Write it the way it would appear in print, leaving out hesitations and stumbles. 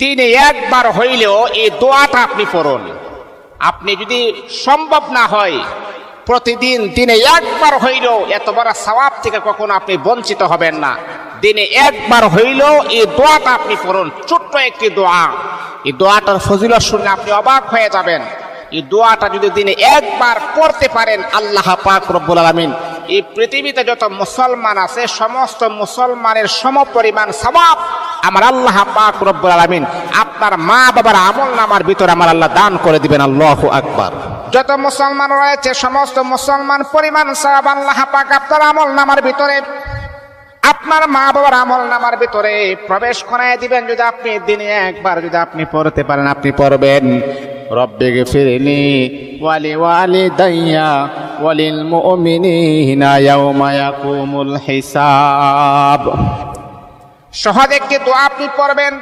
দিনে একবার হইলেও এই দোয়াটা আপনি পড়ুন। আপনি যদি সম্ভব না হয় প্রতিদিন দিনে একবার হইলেও এত বড় সওয়াব থেকে কখনো আপনি বঞ্চিত হবেন না। দিনে একবার হইলেও এই দোয়াটা আপনি পড়ুন, ছোট্ট একটি দোয়া। এই দোয়াটার ফজিলত শুনলে আপনি অবাক হয়ে যাবেন। এই দোয়াটা যদি দিনে একবার পড়তে পারেন, আল্লাহ পাক রব্বুল আলামিন এই পৃথিবীতে যত মুসলমান আছে সমস্ত মুসলমানের সমপরিমাণ সওয়াব আমার আল্লাহ পাক রব্বুল আলামিন আপনার মা বাবার আমলনামার ভিতরে আমার আল্লাহ দান করে দিবেন। আল্লাহু আকবার। যত মুসলমান রয়েছে সমস্ত মুসলমান পরিমাণ সওয়াব আল্লাহ পাক আপনার আমলনামার ভিতরে, আপনার মা বাবার আমলনামার ভিতরে প্রবেশ করায় দিবেন। যদি আপনি দিনে একবার যদি আপনি পড়তে পারেন, আপনি পড়বেন রব্বিগফিরলি ওয়ালি ওয়ালিদাইয়া ওয়ালিল মুমিনিনা ইয়াওমা ইয়াকুমুল হিসাব। সহজ একটি দোয়া আপনি পড়বেন।